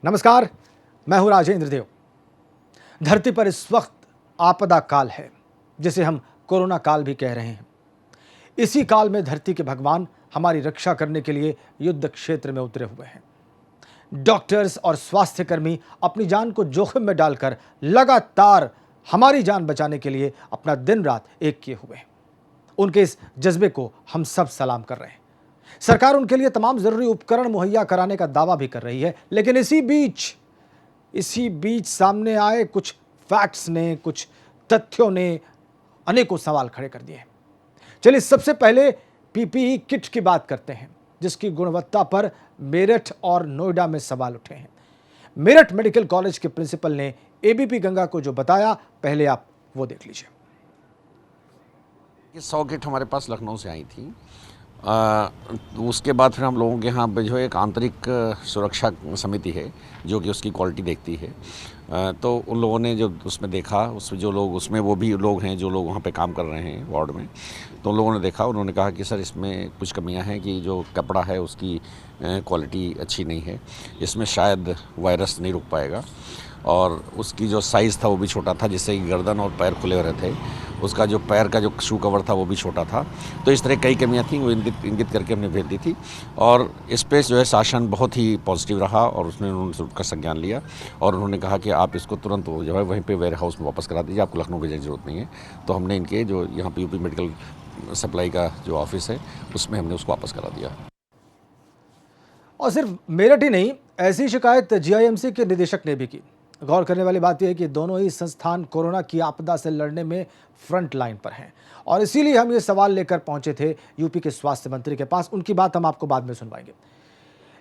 नमस्कार, मैं हूं राजेंद्र देव। धरती पर इस वक्त आपदा काल है, जिसे हम कोरोना काल भी कह रहे हैं। इसी काल में धरती के भगवान हमारी रक्षा करने के लिए युद्ध क्षेत्र में उतरे हुए हैं। डॉक्टर्स और स्वास्थ्यकर्मी अपनी जान को जोखिम में डालकर लगातार हमारी जान बचाने के लिए अपना दिन रात एक किए हुए हैं। उनके इस जज्बे को हम सब सलाम कर रहे हैं। सरकार उनके लिए तमाम जरूरी उपकरण मुहैया कराने का दावा भी कर रही है, लेकिन इसी बीच सामने आए कुछ फैक्ट्स ने, कुछ तथ्यों ने अनेकों सवाल खड़े कर दिए हैं। चलिए सबसे पहले पीपीई किट की बात करते हैं, जिसकी गुणवत्ता पर मेरठ और नोएडा में सवाल उठे हैं। मेरठ मेडिकल कॉलेज के प्रिंसिपल ने एबीपी गंगा को जो बताया, पहले आप वो देख लीजिए। 100 किट हमारे पास लखनऊ से आई थी। उसके बाद फिर हम लोगों के यहाँ पे जो है एक आंतरिक सुरक्षा समिति है जो कि उसकी क्वालिटी देखती है। तो उन लोगों ने जो उसमें देखा, उसमें जो लोग उसमें वो भी लोग हैं जो लोग वहाँ पे काम कर रहे हैं वार्ड में। तो उन लोगों ने देखा, उन्होंने कहा कि सर इसमें कुछ कमियां हैं कि जो कपड़ा है उसकी क्वालिटी अच्छी नहीं है, इसमें शायद वायरस नहीं रुक पाएगा, और उसकी जो साइज़ था वो भी छोटा था, जिससे कि गर्दन और पैर खुले हो रहे थे। उसका जो पैर का जो शू कवर था वो भी छोटा था। तो इस तरह कई कमियां थी, वो इंगित करके हमने भेज दी थी। और इस पे जो है शासन बहुत ही पॉजिटिव रहा और उन्होंने उसका संज्ञान लिया और उन्होंने कहा कि आप इसको तुरंत जो है वहीं पे वेयर हाउस में वापस करा दीजिए, आपको लखनऊ भेजने की जरूरत नहीं है। तो हमने इनके जो यहाँ पे यूपी मेडिकल सप्लाई का जो ऑफिस है उसमें हमने उसको वापस करा दिया। और सिर्फ मेरठ ही नहीं, ऐसी शिकायत जीआईएमसी के निदेशक ने भी की। गौर करने वाली बात यह है कि दोनों ही संस्थान कोरोना की आपदा से लड़ने में फ्रंट लाइन पर हैं, और इसीलिए हम ये सवाल लेकर पहुंचे थे यूपी के स्वास्थ्य मंत्री के पास। उनकी बात हम आपको बाद में सुनवाएंगे।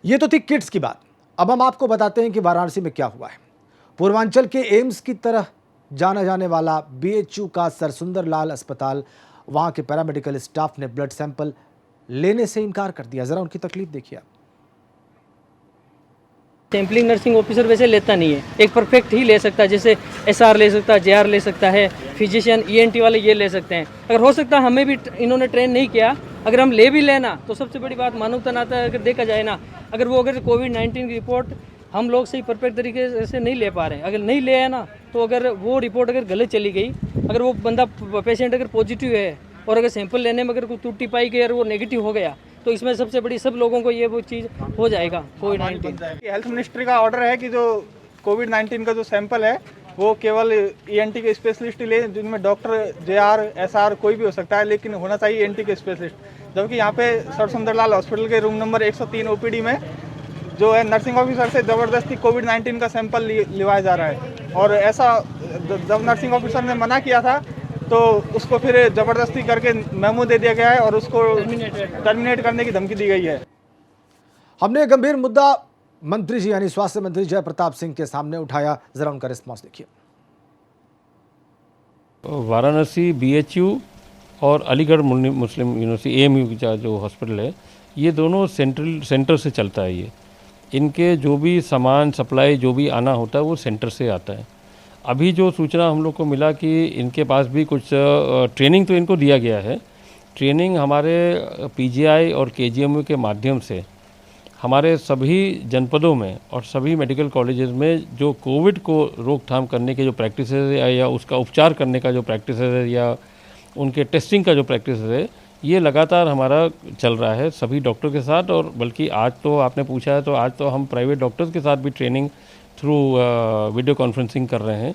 ये तो थी किट्स की बात। अब हम आपको बताते हैं कि वाराणसी में क्या हुआ है। पूर्वांचल के एम्स की तरह जाना जाने वाला बीएचयू का सरसुंदर लाल अस्पताल, वहां के पैरामेडिकल स्टाफ ने ब्लड सैंपल लेने से इनकार कर दिया। जरा उनकी तकलीफ देखिए। सैम्पलिंग नर्सिंग ऑफिसर वैसे लेता नहीं है, एक परफेक्ट ही ले सकता है, जैसे एसआर ले सकता है, जेआर ले सकता है, फिजिशियन ईएनटी वाले ये ले सकते हैं। अगर हो सकता है हमें भी इन्होंने ट्रेन नहीं किया, अगर हम ले भी लेना तो सबसे बड़ी बात मानवता नाता अगर देखा जाए ना, अगर कोविड-19 की रिपोर्ट हम लोग सही परफेक्ट तरीके से नहीं ले पा रहे हैं, अगर नहीं ले आए ना तो अगर वो रिपोर्ट अगर गलत चली गई, अगर वो बंदा पेशेंट अगर पॉजिटिव है और अगर सैंपल लेने में अगर कोई त्रुटि पाई गई और वो नेगेटिव हो गया तो इसमें सबसे बड़ी सब लोगों को ये वो चीज़ हो जाएगा। कोविड-19 हेल्थ मिनिस्ट्री का ऑर्डर है कि जो कोविड-19 का जो सैंपल है वो केवल ईएनटी के स्पेशलिस्ट ही ले, जिनमें डॉक्टर, जेआर, एसआर कोई भी हो सकता है, लेकिन होना चाहिए ईएनटी के स्पेशलिस्ट। जबकि यहाँ पे सरसुंदर लाल हॉस्पिटल के रूम नंबर 103 ओपीडी में जो है नर्सिंग ऑफिसर से ज़बरदस्ती कोविड-19 का सैंपल लिवाया जा रहा है। और ऐसा जब नर्सिंग ऑफिसर ने मना किया था तो उसको फिर जबरदस्ती करके मेमो दे दिया गया है और उसको टर्मिनेट करने की धमकी दी गई है। हमने गंभीर मुद्दा मंत्री जी यानी स्वास्थ्य मंत्री जय प्रताप सिंह के सामने उठाया। जरा उनका रिस्पॉन्स देखिए। वाराणसी बीएचयू और अलीगढ़ मुस्लिम यूनिवर्सिटी एएमयू का जो हॉस्पिटल है, ये दोनों सेंटर से चलता है। ये इनके जो भी सामान सप्लाई जो भी आना होता है वो सेंटर से आता है। अभी जो सूचना हम लोग को मिला कि इनके पास भी कुछ ट्रेनिंग तो इनको दिया गया है। ट्रेनिंग हमारे पीजीआई और केजीएमयू के माध्यम से हमारे सभी जनपदों में और सभी मेडिकल कॉलेजेस में जो कोविड को रोकथाम करने के जो प्रैक्टिस है या उसका उपचार करने का जो प्रैक्टिस है या उनके टेस्टिंग का जो प्रैक्टिस है, ये लगातार हमारा चल रहा है सभी डॉक्टर के साथ। और बल्कि आज तो आपने पूछा है तो आज तो हम प्राइवेट डॉक्टर्स के साथ भी ट्रेनिंग थ्रू वीडियो कॉन्फ्रेंसिंग कर रहे हैं।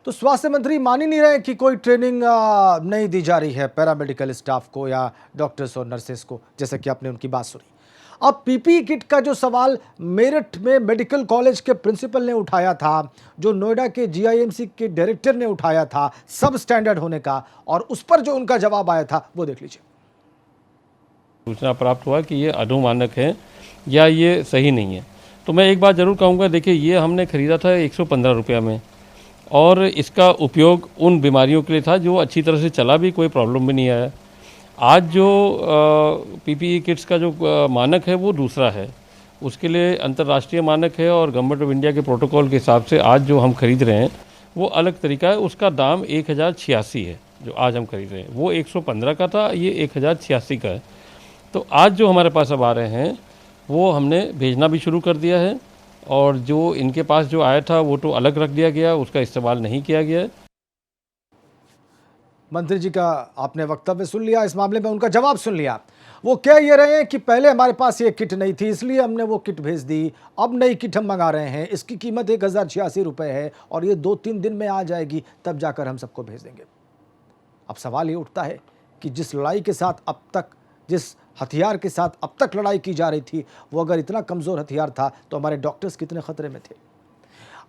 तो स्वास्थ्य मंत्री मान ही नहीं रहे कि कोई ट्रेनिंग नहीं दी जा रही है पैरामेडिकल स्टाफ को या डॉक्टर्स और नर्सेस को, जैसा कि आपने उनकी बात सुनी। अब पीपीई किट का जो सवाल मेरठ में मेडिकल कॉलेज के प्रिंसिपल ने उठाया था, जो नोएडा के जीआईएमसी के डायरेक्टर ने उठाया था सब स्टैंडर्ड होने का, और उस पर जो उनका जवाब आया था वो देख लीजिए। सूचना प्राप्त हुआ कि ये अनुमानक है या ये सही नहीं है। तो मैं एक बात ज़रूर कहूँगा, देखिए ये हमने ख़रीदा था 115 रुपये में, और इसका उपयोग उन बीमारियों के लिए था जो अच्छी तरह से चला भी, कोई प्रॉब्लम भी नहीं आया। आज जो पीपीई किट्स का जो मानक है वो दूसरा है, उसके लिए अंतर्राष्ट्रीय मानक है और गवर्नमेंट ऑफ इंडिया के प्रोटोकॉल के हिसाब से आज जो हम खरीद रहे हैं वो अलग तरीका है। उसका दाम 1086 है। जो आज हम खरीद रहे हैं वो 115 का था, ये 1086 का है। तो आज जो हमारे पास अब आ रहे हैं वो हमने भेजना भी शुरू कर दिया है। और जो इनके पास जो आया था वो तो अलग रख दिया गया, उसका इस्तेमाल नहीं किया गया। मंत्री जी का आपने वक्तव्य सुन लिया, इस मामले में उनका जवाब सुन लिया। वो कह ये रहे हैं कि पहले हमारे पास ये किट नहीं थी इसलिए हमने वो किट भेज दी, अब नई किट हम मंगा रहे हैं, इसकी कीमत 1086 रुपये है और ये 2-3 दिन में आ जाएगी, तब जाकर हम सबको भेज देंगे। अब सवाल ये उठता है कि जिस लड़ाई के साथ अब तक, जिस हथियार के साथ अब तक लड़ाई की जा रही थी, वो अगर इतना कमज़ोर हथियार था तो हमारे डॉक्टर्स कितने खतरे में थे।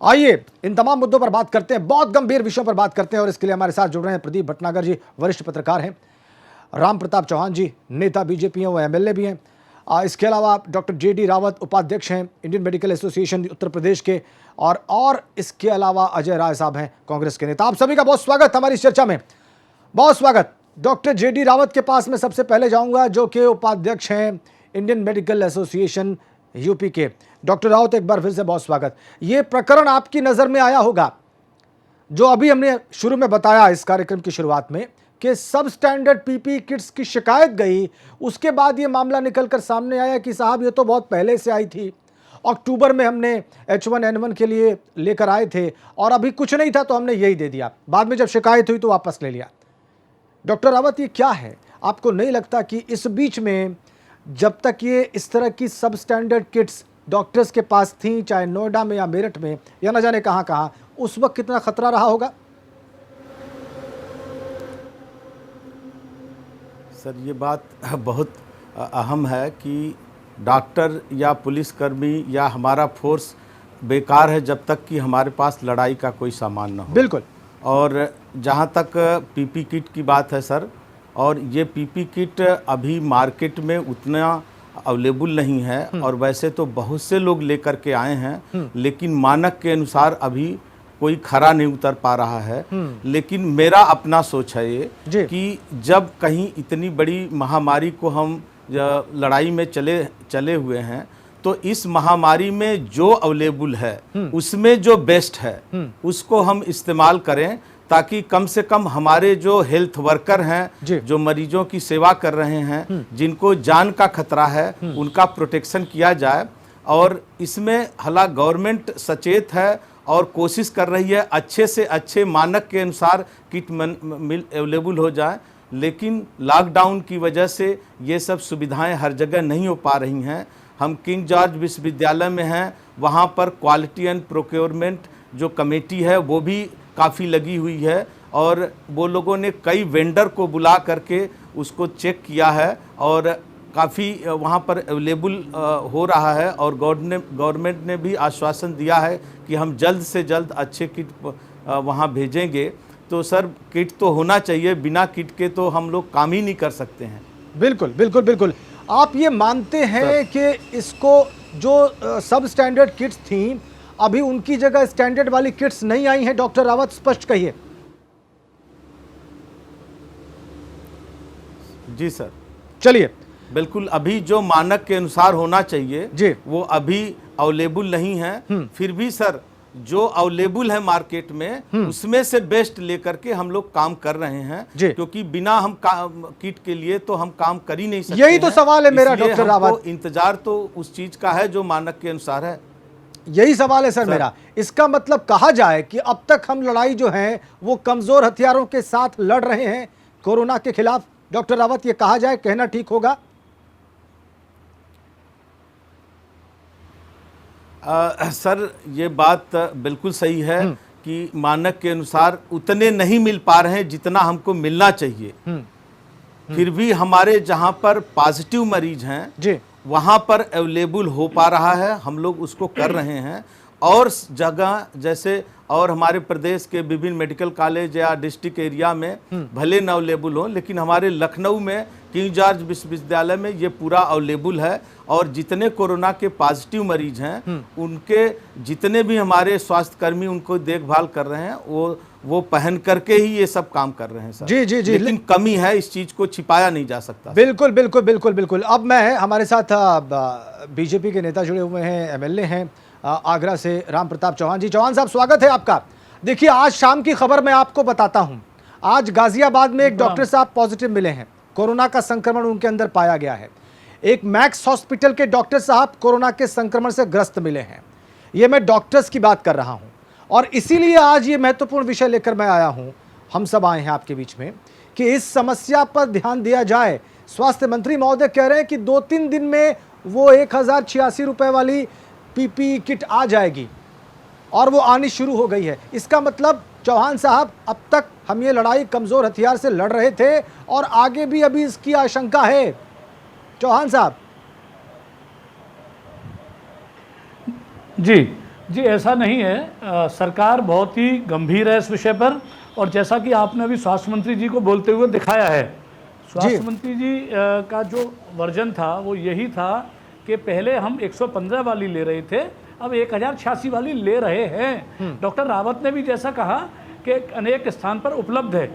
आइए इन तमाम मुद्दों पर बात करते हैं, बहुत गंभीर विषयों पर बात करते हैं और इसके लिए हमारे साथ जुड़ रहे हैं प्रदीप भटनागर जी, वरिष्ठ पत्रकार हैं, राम प्रताप चौहान जी, नेता बीजेपी हैं, वो एमएलए भी हैं, इसके अलावा डॉक्टर जेडी रावत उपाध्यक्ष हैं Indian medical association Uttar Pradesh के, और इसके अलावा अजय राय साहब हैं कांग्रेस के नेता। आप सभी का बहुत स्वागत हमारी इस चर्चा में, बहुत स्वागत। डॉक्टर जेडी रावत के पास मैं सबसे पहले जाऊंगा, जो कि उपाध्यक्ष हैं इंडियन मेडिकल एसोसिएशन यूपी के। डॉक्टर रावत, एक बार फिर से बहुत स्वागत। ये प्रकरण आपकी नज़र में आया होगा जो अभी हमने शुरू में बताया इस कार्यक्रम की शुरुआत में कि सब स्टैंडर्ड पीपी किट्स की शिकायत गई, उसके बाद ये मामला निकलकर सामने आया कि साहब ये तो बहुत पहले से आई थी, अक्टूबर में हमने H1N1 के लिए लेकर आए थे और अभी कुछ नहीं था तो हमने यही दे दिया, बाद में जब शिकायत हुई तो वापस ले लिया। डॉक्टर रावत, ये क्या है? आपको नहीं लगता कि इस बीच में जब तक ये इस तरह की सब स्टैंडर्ड किट्स डॉक्टर्स के पास थी, चाहे नोएडा में या मेरठ में या न जाने कहाँ कहाँ, उस वक्त कितना खतरा रहा होगा? सर, ये बात बहुत अहम है कि डॉक्टर या पुलिसकर्मी या हमारा फोर्स बेकार है जब तक कि हमारे पास लड़ाई का कोई सामान ना हो। बिल्कुल। और जहाँ तक पीपी किट की बात है सर, और ये पीपी किट अभी मार्केट में उतना अवेलेबल नहीं है, और वैसे तो बहुत से लोग लेकर के आए हैं, लेकिन मानक के अनुसार अभी कोई खरा नहीं उतर पा रहा है। लेकिन मेरा अपना सोच है ये कि जब कहीं इतनी बड़ी महामारी को हम लड़ाई में चले हुए हैं, तो इस महामारी में जो अवेलेबल है उसमें जो बेस्ट है उसको हम इस्तेमाल करें, ताकि कम से कम हमारे जो हेल्थ वर्कर हैं, जो मरीजों की सेवा कर रहे हैं, जिनको जान का खतरा है, उनका प्रोटेक्शन किया जाए। और इसमें हालांकि गवर्नमेंट सचेत है और कोशिश कर रही है अच्छे से अच्छे मानक के अनुसार किट अवेलेबल हो जाए, लेकिन लॉकडाउन की वजह से ये सब सुविधाएं हर जगह नहीं हो पा रही हैं। हम किंग जॉर्ज विश्वविद्यालय में हैं, वहाँ पर क्वालिटी एंड प्रोक्योरमेंट जो कमेटी है वो भी काफ़ी लगी हुई है, और वो लोगों ने कई वेंडर को बुला करके उसको चेक किया है और काफ़ी वहाँ पर अवेलेबल हो रहा है। और गवर्नमेंट ने भी आश्वासन दिया है कि हम जल्द से जल्द अच्छे किट वहाँ भेजेंगे। तो सर, किट तो होना चाहिए, बिना किट के तो हम लोग काम ही नहीं कर सकते हैं। बिल्कुल बिल्कुल बिल्कुल। आप ये मानते हैं कि इसको जो सब स्टैंडर्ड किट्स थी, अभी उनकी जगह स्टैंडर्ड वाली किट्स नहीं आई हैं? डॉक्टर रावत, स्पष्ट कहिए। जी सर, चलिए। बिल्कुल, अभी जो मानक के अनुसार होना चाहिए जी, वो अभी अवेलेबल नहीं है। फिर भी सर, जो अवेलेबल है मार्केट में उसमें से बेस्ट लेकर के हम लोग काम कर रहे हैं, क्योंकि बिना हम किट के लिए तो हम काम कर ही नहीं सकते। यही तो सवाल है मेरा डॉक्टर रावत। इंतजार तो उस चीज का है जो मानक के अनुसार है। यही सवाल है सर मेरा। इसका मतलब कहा जाए कि अब तक हम लड़ाई जो है वो कमजोर हथियारों के साथ लड़ रहे हैं कोरोना के खिलाफ। डॉक्टर रावत, ये कहा जाए, कहना ठीक होगा? सर, ये बात बिल्कुल सही है कि मानक के अनुसार उतने नहीं मिल पा रहे हैं जितना हमको मिलना चाहिए। फिर भी हमारे जहां पर पॉजिटिव मरीज हैं वहां पर अवेलेबल हो पा रहा है, हम लोग उसको कर रहे हैं। और जगह जैसे और हमारे प्रदेश के विभिन्न मेडिकल कॉलेज या डिस्ट्रिक्ट एरिया में भले न अवेलेबल हो, लेकिन हमारे लखनऊ में किंग जॉर्ज विश्वविद्यालय में ये पूरा अवेलेबल है। और जितने कोरोना के पॉजिटिव मरीज हैं उनके जितने भी हमारे स्वास्थ्यकर्मी उनको देखभाल कर रहे हैं, वो पहन करके ही ये सब काम कर रहे हैं सर। जी जी जी, लेकिन कमी है, इस चीज को छिपाया नहीं जा सकता। बिल्कुल बिल्कुल बिल्कुल बिल्कुल। अब मैं, हमारे साथ बीजेपी के नेता जुड़े हुए हैं, एमएलए हैं आगरा से, राम प्रताप चौहान जी। चौहान साहब, स्वागत है आपका। देखिए, आज शाम की खबर मैं आपको बताता हूं। आज गाजियाबाद में एक डॉक्टर साहब पॉजिटिव मिले हैं, कोरोना का संक्रमण उनके अंदर पाया गया है। एक मैक्स हॉस्पिटल के डॉक्टर साहब कोरोना के संक्रमण से ग्रस्त मिले हैं। ये मैं डॉक्टर्स की बात कर रहा हूं और इसीलिए आज ये महत्वपूर्ण विषय लेकर मैं आया हूं, हम सब आए हैं आपके बीच में कि इस समस्या पर ध्यान दिया जाए। स्वास्थ्य मंत्री महोदय कह रहे हैं कि 2-3 दिन में वो 1086 रुपए वाली पीपीई किट आ जाएगी और वो आनी शुरू हो गई है। इसका मतलब चौहान साहब, अब तक हम ये लड़ाई कमजोर हथियार से लड़ रहे थे और आगे भी अभी इसकी आशंका है। चौहान साहब। जी ऐसा नहीं है। सरकार बहुत ही गंभीर है इस विषय पर और जैसा कि आपने अभी स्वास्थ्य मंत्री जी को बोलते हुए दिखाया है, स्वास्थ्य मंत्री जी का जो वर्जन था वो यही था कि पहले हम 115 वाली ले रहे थे, अब 1086 वाली ले रहे हैं। डॉक्टर रावत ने भी जैसा कहा कि अनेक स्थान पर उपलब्ध है,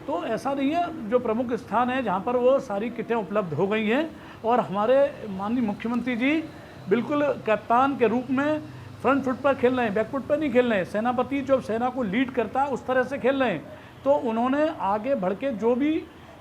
तो ऐसा नहीं है, जो प्रमुख स्थान है जहाँ पर वो सारी किटें उपलब्ध हो गई हैं और हमारे माननीय मुख्यमंत्री जी बिल्कुल कप्तान के रूप में फ्रंट फुट पर खेल रहे हैं, बैक फुट पर नहीं खेल रहे हैं। सेनापति जो सेना को लीड करता है उस तरह से खेल रहे हैं। तो उन्होंने आगे बढ़ के जो भी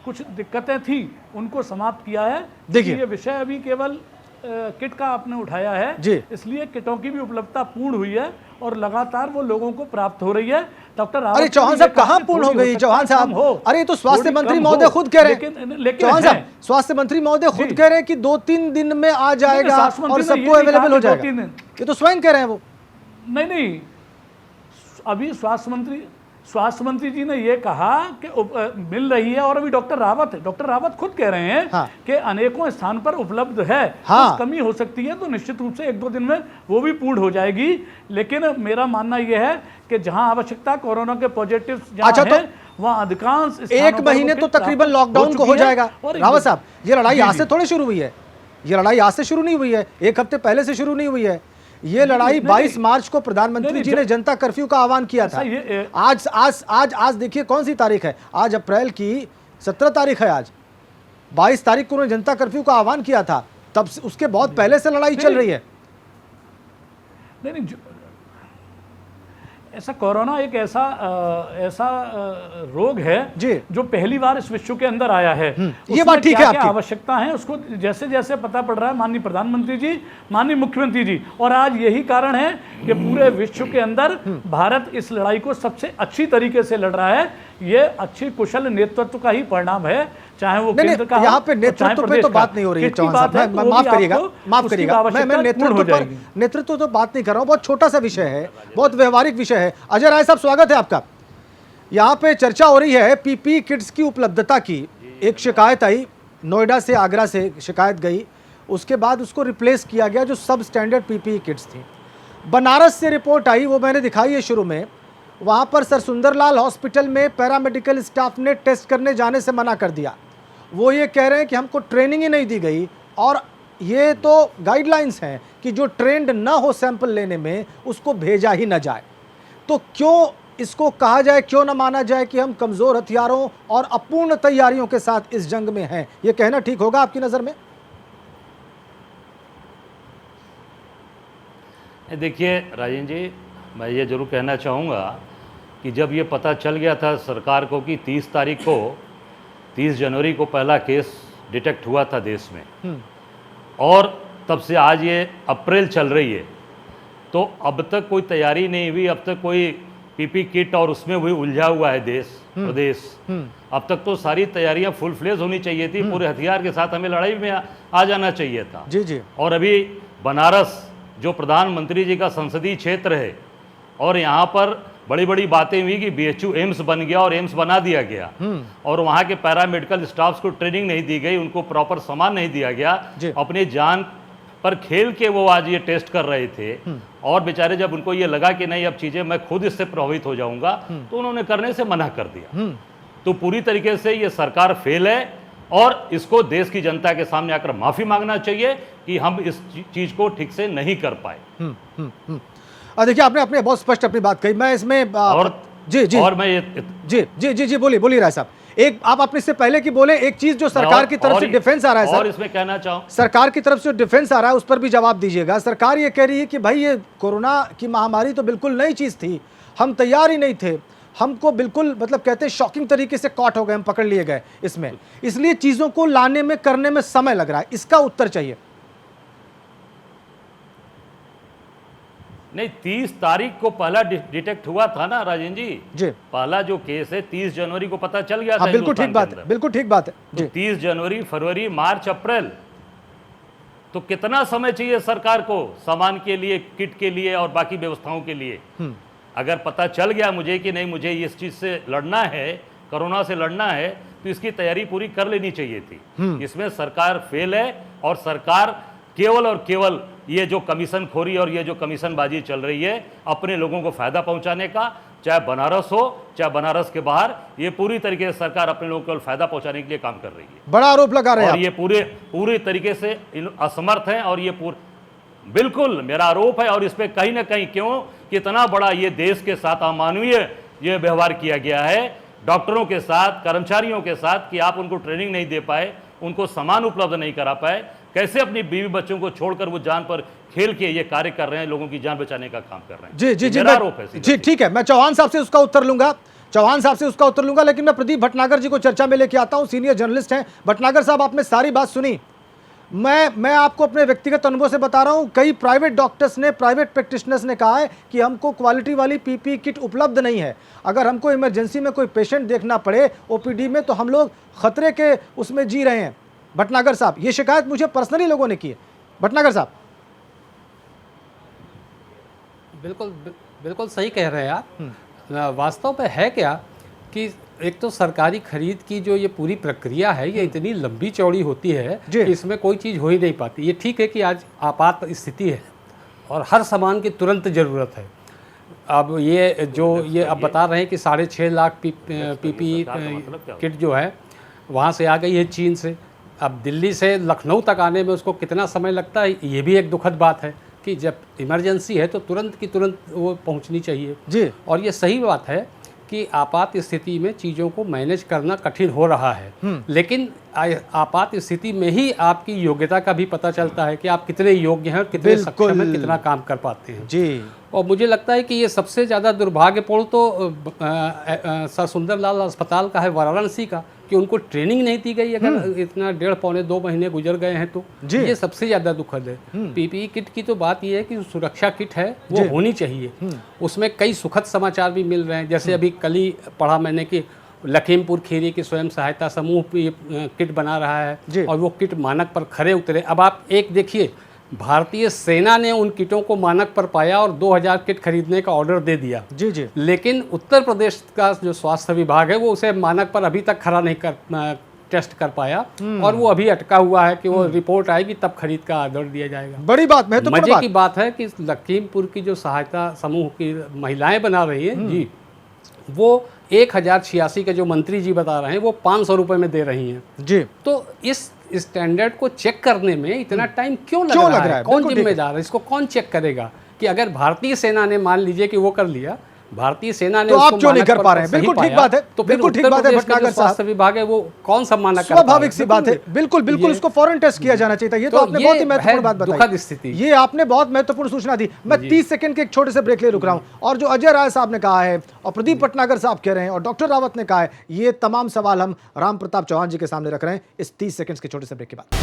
कुछ दिक्कतें थी उनको समाप्त किया है। देखिए, ये विषय अभी केवल किट का आपने उठाया है जी, इसलिए किटों की भी उपलब्धता पूर्ण हुई है और लगातार वो लोगों को प्राप्त हो रही है। डॉक्टर अरे चौहान साहब कहाँ पूर्ण हो गई? चौहान साहब, अरे तो स्वास्थ्य मंत्री महोदय खुद कह रहे हैं, चौहान साहब स्वास्थ्य मंत्री महोदय खुद कह रहे हैं कि 2-3 दिन में आ जाएगा और सबको अवेलेबल हो जाएगा। ये तो स्वयं कह रहे हैं वो। नहीं, अभी स्वास्थ्य मंत्री जी ने ये कहा कि मिल रही है और अभी डॉक्टर रावत खुद कह रहे हैं कि अनेकों स्थान पर उपलब्ध है। कुछ कमी हो सकती है तो निश्चित रूप से 1-2 दिन में वो भी पूर्ण हो जाएगी। लेकिन मेरा मानना यह है कि जहां आवश्यकता कोरोना के पॉजिटिव है वहां अधिकांश 1 महीने तो तकरीबन लॉकडाउन को हो जाएगा। रावत साहब, ये लड़ाई आज से थोड़ी शुरू हुई है, ये लड़ाई आज से शुरू नहीं हुई है, 1 हफ्ते पहले से शुरू नहीं हुई है। ये लड़ाई 22 मार्च को प्रधानमंत्री जी ने जनता कर्फ्यू का आह्वान किया था। आज देखिए कौन सी तारीख है, आज अप्रैल की 17 तारीख है। आज 22 तारीख को उन्होंने जनता कर्फ्यू का आह्वान किया था, तब उसके बहुत पहले से लड़ाई चल रही है। नहीं, ऐसा कोरोना एक ऐसा रोग है जो पहली बार इस विश्व के अंदर आया है। ये बात ठीक है आपकी। आवश्यकता है उसको जैसे जैसे पता पड़ रहा है माननीय प्रधानमंत्री जी, माननीय मुख्यमंत्री जी, और आज यही कारण है कि पूरे विश्व के अंदर भारत इस लड़ाई को सबसे अच्छी तरीके से लड़ रहा है। ये अच्छी कुशल नेतृत्व का ही परिणाम है, चाहे वो केंद्र का, यहाँ पे नेतृत्व पे तो बात नहीं हो रही है चौहान साहब, माफ करिएगा, मैं नेतृत्व तो बात नहीं कर रहा हूँ। बहुत छोटा सा विषय है, बहुत व्यवहारिक विषय है। अजय राय साहब, स्वागत है आपका। यहाँ पे चर्चा हो रही है पीपीई किट्स की उपलब्धता की। एक शिकायत आई, नोएडा से आगरा से शिकायत गई, उसके बाद उसको रिप्लेस किया गया जो सब स्टैंडर्ड पीपीई किट्स थी। बनारस से रिपोर्ट आई, वो मैंने दिखाई है शुरू में। वहाँ पर सर सुंदरलाल हॉस्पिटल में पैरामेडिकल स्टाफ ने टेस्ट करने जाने से मना कर दिया। वो ये कह रहे हैं कि हमको ट्रेनिंग ही नहीं दी गई और ये तो गाइडलाइंस हैं कि जो ट्रेंड ना हो सैंपल लेने में उसको भेजा ही ना जाए। तो क्यों इसको कहा जाए, क्यों ना माना जाए कि हम कमज़ोर हथियारों और अपूर्ण तैयारियों के साथ इस जंग में हैं? ये कहना ठीक होगा आपकी नज़र में? देखिए राजेंद्र जी, मैं ये ज़रूर कहना चाहूँगा कि जब ये पता चल गया था सरकार को कि 30 जनवरी को पहला केस डिटेक्ट हुआ था देश में, और तब से आज ये अप्रैल चल रही है, तो अब तक कोई तैयारी नहीं हुई। अब तक कोई पीपी किट और उसमें भी उलझा हुआ है प्रदेश। अब तक तो सारी तैयारियां फुल फ्लेज होनी चाहिए थी, पूरे हथियार के साथ हमें लड़ाई में आ जाना चाहिए था। जी। और अभी बनारस जो प्रधानमंत्री जी का संसदीय क्षेत्र है और यहाँ पर बड़ी बड़ी बातें हुई कि बीएचयू एम्स बन गया और एम्स बना दिया गया, और वहाँ के पैरामेडिकल स्टाफ्स को ट्रेनिंग नहीं दी गई, उनको प्रॉपर सामान नहीं दिया गया, अपनी जान पर खेल के वो आज ये टेस्ट कर रहे थे। और बेचारे जब उनको ये लगा कि नहीं अब चीज़ें मैं खुद इससे प्रभावित हो जाऊंगा, तो उन्होंने करने से मना कर दिया। तो पूरी तरीके से ये सरकार फेल है और इसको देश की जनता के सामने आकर माफ़ी मांगना चाहिए कि हम इस चीज़ को ठीक से नहीं कर पाए। देखिए, आपने अपने बहुत स्पष्ट अपनी बात कही। मैं इसमें और मैं जी बोलिए राय साहब। एक आप अपने से पहले की बोले, एक चीज जो सरकार की तरफ से डिफेंस आ रहा है सर, और इसमें कहना चाहूँ, सरकार की तरफ से डिफेंस आ रहा है, उस पर भी जवाब दीजिएगा। सरकार ये कह रही है कि भाई ये कोरोना की महामारी तो बिल्कुल नई चीज थी, हम तैयार ही नहीं थे, हमको बिल्कुल मतलब कहते हैं शॉकिंग तरीके से कॉट हो गए, हम पकड़ लिए गए इसमें, इसलिए चीजों को लाने में करने में समय लग रहा है। इसका उत्तर चाहिए। नहीं, 30 तारीख को पहला डिटेक्ट हुआ था ना राजेंद्र जी। जी पहला जो केस है 30 जनवरी को पता चल गया था। हाँ, बिल्कुल ठीक हिंदुस्तान बात के है, अंदर। बिल्कुल ठीक बात है तो जी। 30 जनवरी, फरवरी, मार्च, अप्रैल, तो कितना समय चाहिए सरकार को सामान के लिए, किट के लिए और बाकी व्यवस्थाओं के लिए? अगर पता चल गया मुझे कि नहीं, मुझे इस चीज से लड़ना है, कोरोना से लड़ना है, तो इसकी तैयारी पूरी कर लेनी चाहिए थी। इसमें सरकार फेल है और सरकार केवल और केवल ये जो कमीशन खोरी और ये जो कमीशनबाजी चल रही है, अपने लोगों को फायदा पहुंचाने का, चाहे बनारस हो चाहे बनारस के बाहर, ये पूरी तरीके से सरकार अपने लोगों को फायदा पहुंचाने के लिए काम कर रही है। बड़ा आरोप लगा रहे हैं और आप। ये पूरे तरीके से असमर्थ हैं। और ये बिल्कुल मेरा आरोप है, और इस पे कहीं ना कहीं क्यों कितना बड़ा ये देश के साथ अमानवीय ये व्यवहार किया गया है, डॉक्टरों के साथ, कर्मचारियों के साथ, कि आप उनको ट्रेनिंग नहीं दे पाए, उनको सामान उपलब्ध नहीं करा पाए, कैसे अपनी बीवी बच्चों को छोड़कर वो जान पर खेल के ये कार्य कर रहे हैं, लोगों की जान बचाने का काम कर रहे हैं। जी जी जी, मेरा आरोप है सीधा जी ठीक है, मैं चौहान साहब से उसका उत्तर लूंगा, चौहान साहब से उसका उत्तर लूंगा, लेकिन मैं प्रदीप भटनागर जी को चर्चा में लेके आता हूं, सीनियर जर्नलिस्ट हैं। भटनागर साहब, आपने सारी बात सुनी। मैं आपको अपने व्यक्तिगत अनुभव से बता रहा हूं, कई प्राइवेट डॉक्टर्स ने, प्राइवेट प्रैक्टिशनर्स ने कहा है कि हमको क्वालिटी वाली पीपी किट उपलब्ध नहीं है। अगर हमको इमरजेंसी में कोई पेशेंट देखना पड़े ओपीडी में, तो हम लोग खतरे के उसमें जी रहे हैं। भटनागर साहब, ये शिकायत मुझे पर्सनली लोगों ने की है। भटनागर साहब, बिल्कुल बिल्कुल सही कह रहे हैं आप। वास्तव में है क्या कि एक तो सरकारी खरीद की जो ये पूरी प्रक्रिया है, ये इतनी लंबी चौड़ी होती है कि इसमें कोई चीज़ हो ही नहीं पाती। ये ठीक है कि आज आपात स्थिति है और हर सामान की तुरंत ज़रूरत है। अब ये जो ये अब बता रहे हैं कि 6.5 लाख पीपी किट जो है वहाँ से आ गई है चीन से। अब दिल्ली से लखनऊ तक आने में उसको कितना समय लगता है, ये भी एक दुखद बात है कि जब इमरजेंसी है तो तुरंत की तुरंत वो पहुंचनी चाहिए जी। और ये सही बात है कि आपात स्थिति में चीज़ों को मैनेज करना कठिन हो रहा है, लेकिन आपात स्थिति में ही आपकी योग्यता का भी पता चलता है कि आप कितने योग्य हैं, कितने सक्षम हैं, कितना काम कर पाते हैं जी। और मुझे लगता है कि ये सबसे ज़्यादा दुर्भाग्यपूर्ण तो सर सुंदरलाल अस्पताल का है, वाराणसी का, कि उनको ट्रेनिंग नहीं दी गई। अगर इतना 1.5-2 महीने गुजर गए हैं तो ये सबसे ज़्यादा दुखद है। पीपीई किट की तो बात ये है कि सुरक्षा किट है वो होनी चाहिए। उसमें कई सुखद समाचार भी मिल रहे हैं, जैसे अभी कल ही पढ़ा मैंने कि लखीमपुर खीरी की स्वयं सहायता समूह किट बना रहा है और वो किट मानक पर खरे उतरे। अब आप एक देखिए, भारतीय सेना ने उन किटों को मानक पर पाया और 2000 किट खरीदने का ऑर्डर दे दिया जी। लेकिन उत्तर प्रदेश का जो स्वास्थ्य विभाग है वो उसे मानक पर अभी तक खरा नहीं टेस्ट कर पाया और वो अभी अटका हुआ है कि वो रिपोर्ट आएगी तब खरीद का ऑर्डर दिया जाएगा। बड़ी बात, मजे की बात है कि लखीमपुर की जो सहायता समूह की महिलाएं बना रही है जी, वो 1086 के जो मंत्री जी बता रहे हैं वो 500 रुपये में दे रही हैं जी। तो इस स्टैंडर्ड को चेक करने में इतना टाइम क्यों लग रहा है? कौन जिम्मेदार है? इसको कौन चेक करेगा? कि अगर भारतीय सेना ने मान लीजिए कि वो कर लिया, भारतीय सेना ने तो आप क्यों नहीं कर पा रहे हैं? बिल्कुल ठीक बात है, तो बिल्कुल ठीक बात है भटनागर साहब। स्वास्थ्य विभाग है वो कौन सा मानक कर, स्वाभाविक सी बात है, बिल्कुल बिल्कुल उसको फौरन टेस्ट किया जाना चाहिए। ये तो आपने बहुत ही महत्वपूर्ण बात बताई, दुखद स्थिति, ये आपने बहुत महत्वपूर्ण सूचना दी। मैं 30 सेकंड के एक छोटे से ब्रेक ले रुक रहा हूं, और जो अजय राय साहब ने कहा है और प्रदीप भटनागर साहब कह रहे हैं और डॉक्टर रावत ने कहा है, ये तमाम सवाल हम राम प्रताप चौहान जी के सामने रख रहे हैं इस 30 सेकंड के छोटे से ब्रेक के बाद।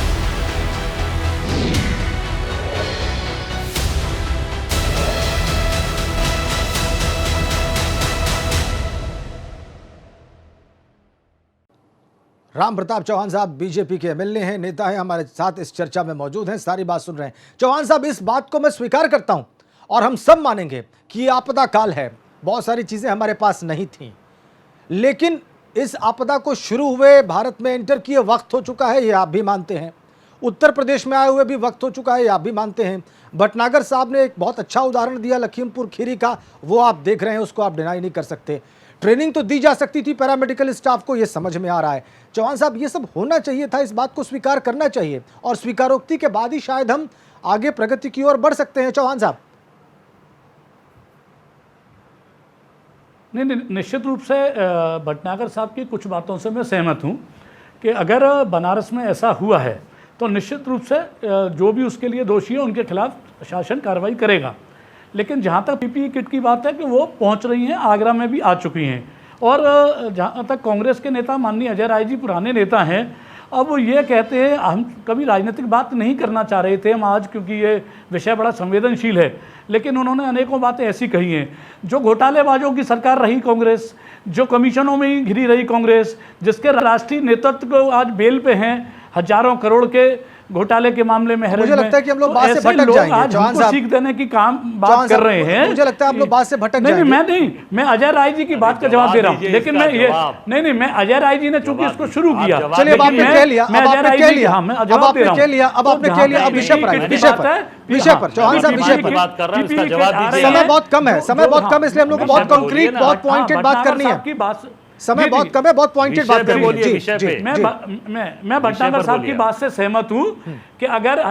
राम प्रताप चौहान साहब बीजेपी के एमएलए हैं, नेता हैं, हमारे साथ इस चर्चा में मौजूद हैं, सारी बात सुन रहे हैं। चौहान साहब, इस बात को मैं स्वीकार करता हूं और हम सब मानेंगे कि आपदा काल है, बहुत सारी चीजें हमारे पास नहीं थीं, लेकिन इस आपदा को शुरू हुए भारत में एंटर किए वक्त हो चुका है, ये आप भी मानते हैं। उत्तर प्रदेश में आए हुए भी वक्त हो चुका है, ये आप भी मानते हैं। भटनागर साहब ने एक बहुत अच्छा उदाहरण दिया लखीमपुर खीरी का, वो आप देख रहे हैं, उसको आप डिनाई नहीं कर सकते। ट्रेनिंग तो दी जा सकती थी पैरामेडिकल स्टाफ को, ये समझ में आ रहा है। चौहान साहब, ये सब होना चाहिए था, इस बात को स्वीकार करना चाहिए और स्वीकारोक्ति के बाद ही शायद हम आगे प्रगति की ओर बढ़ सकते हैं। चौहान साहब, नहीं, निश्चित रूप से भटनागर साहब की कुछ बातों से मैं सहमत हूं कि अगर बनारस में ऐसा हुआ है तो निश्चित रूप से जो भी उसके लिए दोषी है उनके खिलाफ शासन कार्रवाई करेगा। लेकिन जहाँ तक पीपीई किट की बात है कि वो पहुँच रही हैं, आगरा में भी आ चुकी हैं। और जहाँ तक कांग्रेस के नेता माननीय अजय राय जी पुराने नेता हैं, अब ये कहते हैं, हम कभी राजनीतिक बात नहीं करना चाह रहे थे हम आज, क्योंकि ये विषय बड़ा संवेदनशील है, लेकिन उन्होंने अनेकों बातें ऐसी कही हैं। जो घोटालेबाजों की सरकार रही कांग्रेस, जो कमीशनों में ही घिरी रही कांग्रेस, जिसके राष्ट्रीय नेतृत्व को आज बेल पे हैं, हजारों करोड़ के घोटाले के मामले में मुझे लगता है कि हम लोग बात से भटक जाएंगे। आज हमको सीख देने की काम बात कर रहे हैं। मुझे लगता है हम लोग बात से भटक जाएंगे। मैं अजय राय जी की बात का जवाब दे रहा हूं, लेकिन मैं ये नहीं, मैं अजय राय जी ने चूंकि इसको शुरू किया, चलिए अब आपने कह लिया, अब आपने कह लिया, अब आपने कह लिया, अब आपने कह लिया, अब विषय पर विषय पर चौहान साहब विषय पर बात कर रहा हूं, इसका जवाब दीजिए। समय बहुत कम है, समय बहुत कम, इसलिए हम लोग को बहुत कंक्रीट, बहुत पॉइंटेड बात करनी है। समय बहुत कम है, बहुत पॉइंटेड बात करनी है। मैं भटनागर साहब की बात से सहमत हूं कि अगर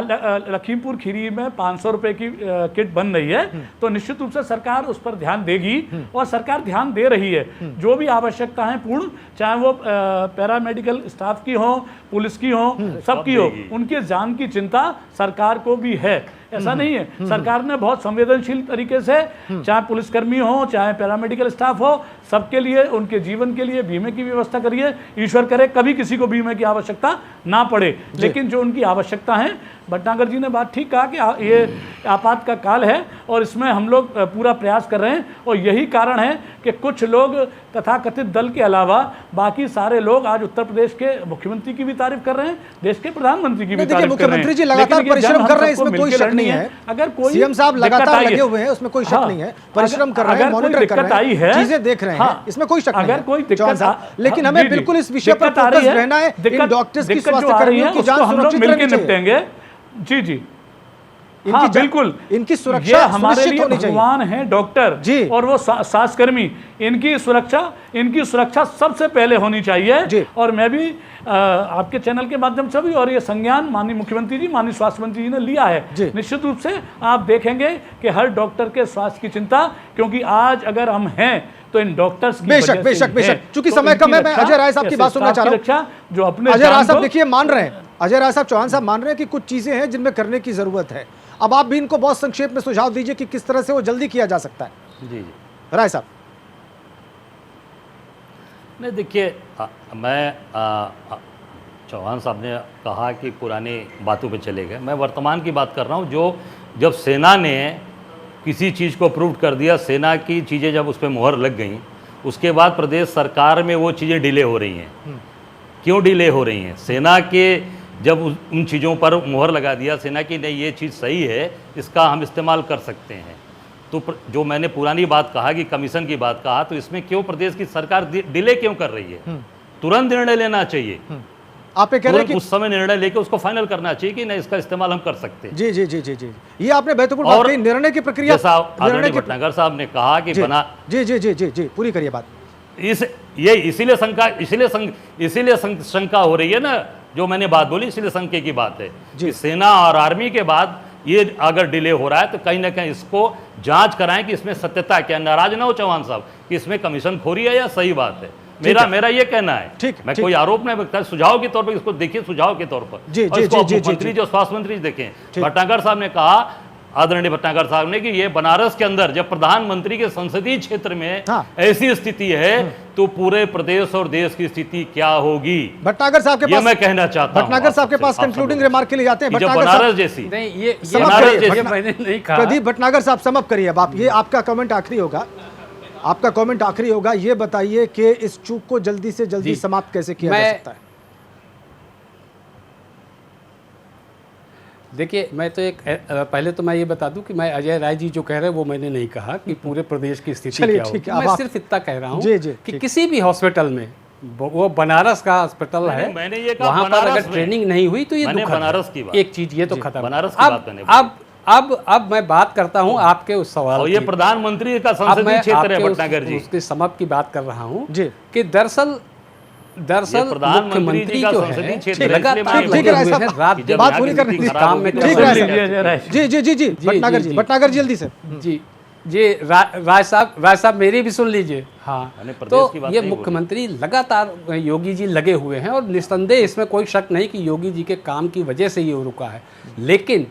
लखीमपुर खीरी में 500 रुपए की किट बन रही है तो निश्चित रूप से सरकार उस पर ध्यान देगी, और सरकार ध्यान दे रही है। जो भी आवश्यकताएं पूर्ण, चाहे वो पैरामेडिकल स्टाफ की हो, पुलिस की हो, सबकी हो, उनकी जान की चिंता सरकार को भी है। ऐसा नहीं है, सरकार ने बहुत संवेदनशील तरीके से, चाहे पुलिसकर्मी हो, चाहे पैरामेडिकल स्टाफ हो, सबके लिए, उनके जीवन के लिए बीमे की व्यवस्था करिए। ईश्वर करे कभी किसी को बीमे की आवश्यकता ना पड़े, लेकिन जो उनकी आवश्यकता है, भटनागर जी ने बात ठीक कहा कि ये आपात का काल है और इसमें हम लोग पूरा प्रयास कर रहे हैं, और यही कारण है कि कुछ लोग तथाकथित दल के अलावा बाकी सारे लोग आज उत्तर प्रदेश के मुख्यमंत्री की भी तारीफ कर रहे हैं, देश के प्रधानमंत्री की भी तारीफ कर रहे हैं। मुख्यमंत्री जी लगातार परिश्रम कर रहे हैं, इसमें कोई शक नहीं है। अगर कोई सीएम साहब लगातार लगे हुए हैं, उसमें कोई शक नहीं है, परिश्रम कर रहे हैं, मॉनिटर कर रहे हैं, चीजें देख रहे हैं, इसमें कोई शक नहीं है। अगर कोई दिक्कत, लेकिन हमें बिल्कुल इस विषय पर फोकस रहना है, इन डॉक्टर्स की, स्वास्थ्य कर्मियों की जान सुरक्षित रहनी चाहिए। जी, हाँ बिल्कुल, इनकी सुरक्षा हमारे लिए भगवान है डॉक्टर जी, और वो स्वास्थ्यकर्मी, इनकी सुरक्षा सबसे पहले होनी चाहिए। और मैं भी आपके चैनल के माध्यम से भी, और ये संज्ञान माननीय मुख्यमंत्री जी, माननीय स्वास्थ्य मंत्री जी ने लिया है। निश्चित रूप से आप देखेंगे कि हर डॉक्टर के स्वास्थ्य की चिंता, क्योंकि आज अगर हम हैं तो इन डॉक्टर्स की बेशक बेशक बेशक, चूंकि समय कम है, मैं अजय राय साहब की बात सुनना चाह रहा हूं। जो अपने अजय राय साहब देखिए मान रहे हैं, अजय राय साहब, चौहान साहब मान रहे हैं कि कुछ चीजें हैं जिनमें करने की जरूरत है। अब आप भी इनको बहुत संक्षेप में सुझाव दीजिए कि किस तरह से वो जल्दी किया जा सकता है। जी राय साहब। नहीं देखिए, मैं चौहान साहब ने कहा कि पुरानी बातों पे चले गए, मैं वर्तमान की बात कर रहा हूँ। जो जब सेना ने किसी चीज़ को अप्रूव कर दिया, सेना की चीज़ें जब उस पर मुहर लग गई, उसके बाद प्रदेश सरकार में वो चीज़ें डिले हो रही हैं। क्यों डिले हो रही हैं? सेना के जब उन चीज़ों पर मुहर लगा दिया सेना की, नहीं ये चीज़ सही है, इसका हम इस्तेमाल कर सकते हैं, तो जो मैंने पुरानी बात कहा कि कमीशन की बात कहा, तो इसमें क्यों प्रदेश की सरकार डिले क्यों कर रही है? तुरंत निर्णय लेना चाहिए। आप कह रहे हैं कि उस समय निर्णय लेकर उसको फाइनल करना चाहिए कि नहीं इसका इस्तेमाल हम कर सकते हैं। जी जी जी जी जी, ये आपने महत्वपूर्ण बात कही, निर्णय की प्रक्रिया। आदरणीय भटनागर साहब ने कहा कि बना, जी जी जी जी जी, पूरी करिए बात। इसीलिए शंका हो रही है ना, जो मैंने बात बोली, इसलिए शंके की बात है कि सेना और आर्मी के बाद ये अगर डिले हो रहा है तो कहीं ना कहीं इसको जांच कराएं कि इसमें सत्यता क्या। नाराज ना हो चौहान साहब कि इसमें कमीशन खोरी है या सही बात है, मेरा ये कहना है। मैं कोई आरोप नहीं करता, सुझाव के तौर पर इसको देखिए, सुझाव के तौर पर। मुख्यमंत्री जो स्वास्थ्य मंत्री देखें, भटनागर साहब ने कहा, आदरणीय भटनागर साहब ने, कि ये बनारस के अंदर जब प्रधानमंत्री के संसदीय क्षेत्र में ऐसी स्थिति है तो पूरे प्रदेश और देश की स्थिति क्या होगी। भटनागर साहब के पास मैं कहना चाहता हूं, भटनागर साहब के पास कंक्लूडिंग रिमार्क के लिए जाते हैं। बनारस जैसी नहीं, ये मैंने नहीं कहा। प्रदीप भटनागर साहब समझ करिए अब आप, ये आपका कमेंट आखिरी होगा, आपका कमेंट आखिरी होगा। ये बताइए कि इस चूक को जल्दी से जल्दी समाप्त कैसे किया जा सकता है? देखिए, मैं तो पहले तो मैं ये बता दूं कि मैं अजय राय जी जो कह रहे हैं वो मैंने नहीं कहा कि पूरे प्रदेश की स्थिति क्या होगी। मैं सिर्फ इतना कह रहा हूं कि किसी भी हॉस्पिटल में, वो बनारस का हॉस्पिटल है, वहां पर अगर ट्रेनिंग नहीं हुई तो ये बनारस की बात, एक चीज ये तो खत्म। बनारस की बात मैंने अब मैं बात करता हूं आपके उस सवाल की। ये प्रधानमंत्री का संसदीय क्षेत्र है भटनागर जी, उसके समाप्त की बात कर रहा हूं कि दरअसल मुख्यमंत्री जो है लगातार लगे हुए हैं, रात दिन बात पूरी करने की काम में। जी जी जी जी, भटनागर जी जल्दी से। जी राय साहब मेरी भी सुन लीजिए। हाँ, तो ये मुख्यमंत्री लगातार योगी जी लगे हुए हैं, और निस्संदेह इसमें कोई शक नहीं कि योगी जी के काम की वजह से ये रुका है। लेकिन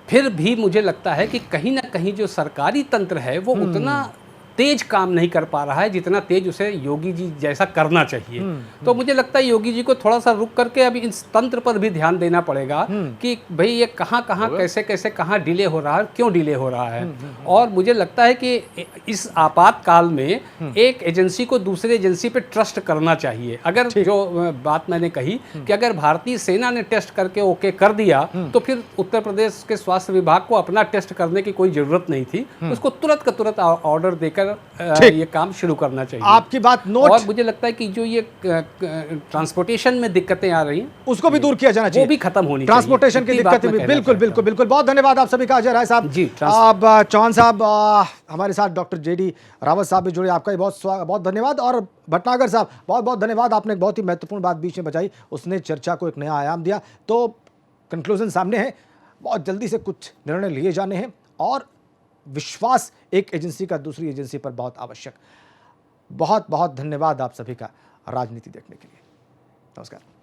फिर भी मुझे लगता है कि कहीं ना कहीं जो सरकारी तंत्र है वो उतना तेज काम नहीं कर पा रहा है जितना तेज उसे योगी जी जैसा करना चाहिए। तो मुझे लगता है योगी जी को थोड़ा सा रुक करके अभी इस तंत्र पर भी ध्यान देना पड़ेगा कि भाई ये कहाँ कैसे कैसे कहाँ डिले हो रहा है, क्यों डिले हो रहा है। और मुझे लगता है कि इस आपातकाल में एक एजेंसी को दूसरी एजेंसी पे ट्रस्ट करना चाहिए। अगर जो बात मैंने कही कि अगर भारतीय सेना ने टेस्ट करके ओके कर दिया तो फिर उत्तर प्रदेश के स्वास्थ्य विभाग को अपना टेस्ट करने की कोई जरूरत नहीं थी, उसको तुरंत का तुरंत ऑर्डर देकर ये काम शुरू करना चाहिए। आपकी बात नोट। और मुझे लगता है कि जो ये ट्रांसपोर्टेशन में दिक्कतें आ रही हैं उसको भी दूर किया जाना चाहिए, वो भी खत्म होनी चाहिए। ट्रांसपोर्टेशन की दिक्कतें भी, बिल्कुल बिल्कुल बिल्कुल। बहुत धन्यवाद आप सभी का। अजय राय साहब जी, अब चौहान साहब, हमारे साथ डॉक्टर जेडी रावत साहब भी जुड़े, आपका भी बहुत धन्यवाद। और भटनागर साहब बहुत बहुत धन्यवाद, आपने एक बहुत ही महत्वपूर्ण बात बीच में बचाई, उसने चर्चा को एक नया आयाम दिया। तो कंक्लूजन सामने है, बहुत जल्दी से कुछ निर्णय लिए जाने हैं और विश्वास एक एजेंसी का दूसरी एजेंसी पर बहुत आवश्यक। बहुत बहुत धन्यवाद आप सभी का राजनीति देखने के लिए। नमस्कार।